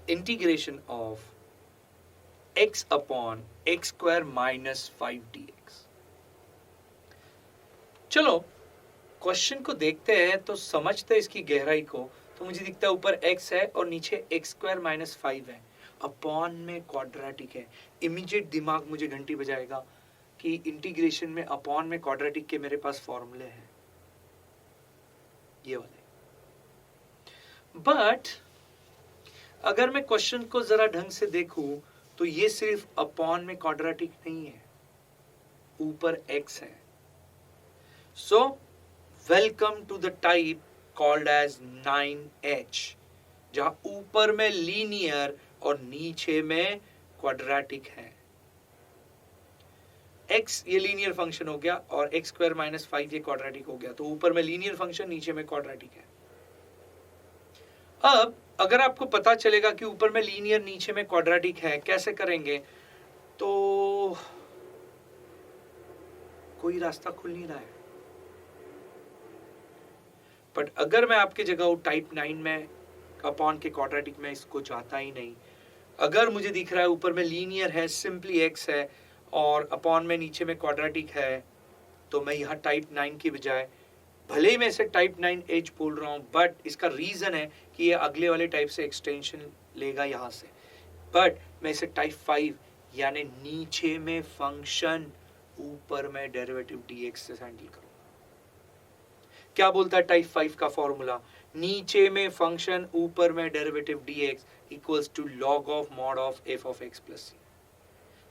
Integration of x upon x square minus 5dx। चलो question को देखते हैं तो समझते हैं इसकी गहराई को। तो मुझे दिखता है ऊपर x है और नीचे एक्स स्क्वायर माइनस 5 है, अपॉन में क्वाड्रेटिक है। इमीडिएट दिमाग मुझे घंटी बजाएगा कि इंटीग्रेशन में अपॉन में क्वाड्रेटिक के मेरे पास फॉर्मूले हैं, ये वाले। बट अगर मैं क्वेश्चन को जरा ढंग से देखूं तो ये सिर्फ अपॉन में क्वाड्रेटिक नहीं है, ऊपर x है। So welcome to the type called edge 9h, जहां ऊपर में लीनियर और नीचे में क्वाड्रेटिक है। x ये लीनियर फंक्शन हो गया और एक्स स्क्वायर माइनस 5 ये क्वाड्रेटिक हो गया। तो ऊपर में लीनियर फंक्शन, नीचे में क्वाड्रेटिक है। अब अगर आपको पता चलेगा कि ऊपर में लीनियर नीचे में क्वाड्रेटिक है, कैसे करेंगे? तो कोई रास्ता खुल नहीं रहा है। बट अगर मैं आपके जगह हूं टाइप 9 में, अपॉन के क्वाड्रेटिक में इसको जाता ही नहीं। अगर मुझे दिख रहा है ऊपर में लीनियर है, सिंपली x है, और अपॉन में नीचे में क्वाड्रेटिक है, तो मैं यहाँ टाइप 9 की बजाय, भले ही मैं इसे टाइप 9h बोल रहा हूं, बट इसका रीजन है कि ये अगले वाले टाइप से एक्सटेंशन लेगा यहां से। बट मैं इसे टाइप 5 यानी नीचे में फंक्शन ऊपर में डेरिवेटिव dx से हैंडल करूंगा। क्या बोलता है टाइप 5 का फॉर्मूला? नीचे में फंक्शन ऊपर में derivative dx equals to log of mod of f of x plus c।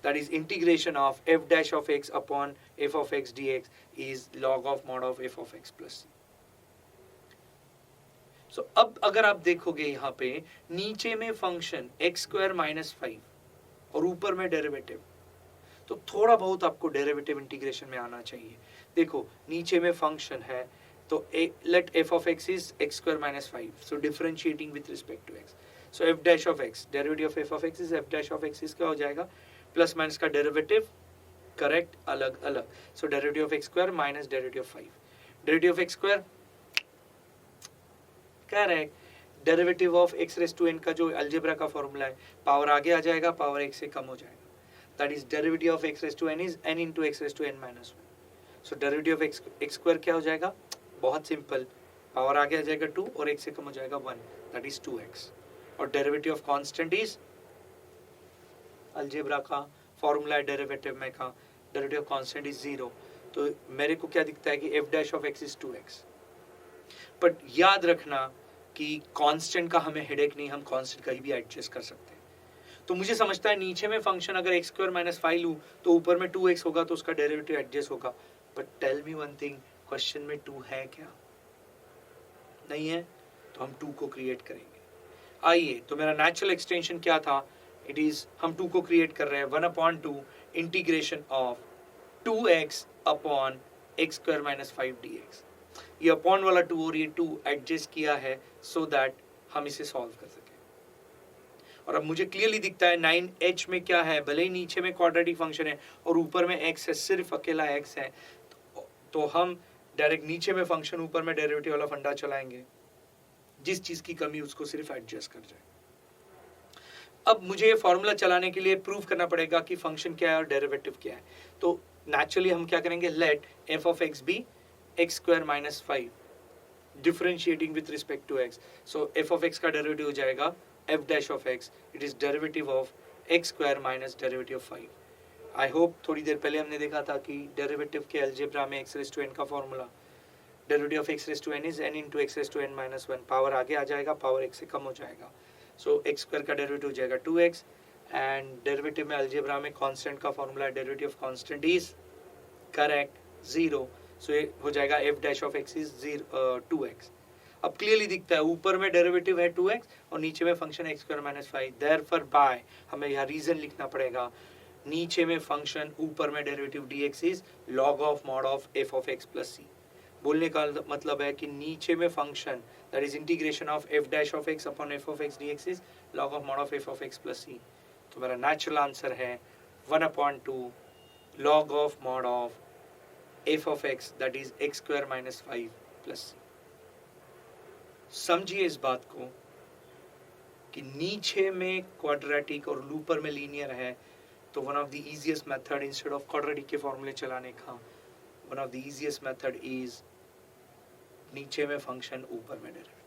That is integration of f dash of x upon f of x dx is log of mod of f of x plus c. So अब अगर आप देखोगे यहाँ पे नीचे में function x square minus 5 और ऊपर में डेरिवेटिव, तो थोड़ा बहुत आपको डेरिवेटिव इंटीग्रेशन में आना चाहिए। देखो नीचे में फंक्शन है तो late f of x is x square minus 5, so differentiating with respect to x, so f dash of x, derivative of f of x is f dash of x is क्या हो जाएगा? Plus minus का derivative, correct, अलग अलग। So derivative of x square minus derivative of 5, derivative of x square correct, derivative of x raise to N का जो algebra का formula है, पावर आगे आ जाएगा, पावर एक से कम हो जाएगा। That is derivative of x raise to n is n into x raise to n minus 1। So derivative of x square क्या हो जाएगा? बहुत सिंपल, पावर आगे आ जाएगा 2 और एक से कम हो जाएगा 1, दैट इज 2x। और derivative of constant is algebra का फॉर्मूला है डेरिवेटिव में का, डेरिवेटिव ऑफ कांस्टेंट इज 0। तो मेरे को क्या दिखता है कि f dash of x is 2x। But याद रखना कि कांस्टेंट का हमें हेडेक नहीं, हम कांस्टेंट कहीं भी एडजस्ट कर सकते हैं। तो मुझे समझता है नीचे में फंक्शन अगर एक्स स्क्वायर माइनस 5 लूँ तो ऊपर में 2x होगा, तो उसका डेरिवेटिव एडजस्ट होगा। But tell me one thing, question में 2 है क्या? नहीं है, तो हम 2 को क्रिएट करेंगे। आइए, तो मेरा नेचुरल एक्सटेंशन क्या था? इट इज, हम 2 को क्रिएट कर रहे हैं, 1/2 integration of 2x upon x square minus 5dx। ये अपॉन वाला 2 और ये 2 एडजस्ट किया है सो दैट हम इसे सॉल्व कर सकें। और अब मुझे क्लियरली दिखता है 9h में क्या है, भले ही नीचे में क्वाड्रेटिक फंक्शन है और ऊपर में x है, सिर्फ अकेला x है, तो हम डायरेक्ट नीचे में फंक्शन ऊपर में डेरिवेटिव वाला फंडा चलाएंगे, जिस चीज की कमी उसको सिर्फ एडजस्ट कर जाए। अब मुझे ये फॉर्मूला चलाने के लिए प्रूव करना पड़ेगा कि फंक्शन क्या है और डेरिवेटिव क्या है। तो नेचुरली हम क्या करेंगे, let f of x be x square minus 5 differentiating with respect to x। So f of x का डेरिवेटिव हो जाएगा f dash of x, it is derivative of x square minus derivative of 5। I hope थोड़ी देर पहले हमने देखा था कि डेरिवेटिव के अलजेब्रा में x रेज़ टू n का formula, derivative of x raise to n is n into x raise to n minus 1, power आगे आ जाएगा, पावर एक से कम हो जाएगा। सो एक्स स्क्वायर का डेरिवेटिव हो जाएगा 2x, एंड डेरिवेटिव में अलजेब्रा में कांस्टेंट का फॉर्मूला है, derivative of constant is correct 0। So ये हो जाएगा f dash of x is 2x। अब क्लियरली दिखता है ऊपर में डेरिवेटिव है 2x और नीचे में function x square minus 5। Therefore by हमें यहाँ रीजन लिखना पड़ेगा, नीचे में फंक्शन ऊपर में derivative dx is log of mod of f of x plus c। बोलने का मतलब है कि नीचे में function that is integration of f dash of x upon f of x dx is log of mod of f of x plus c। तो मेरा natural answer है 1/2 log of mod of f of x that is x square minus 5 plus c। समझिए इस बात को, कि नीचे में क्वाड्रेटिक और ऊपर में लीनियर है, तो one of the easiest method instead of quadratic के फॉर्मूले चलाने का, one of the easiest method is नीचे में फंक्शन ऊपर में डेरिवेटिव।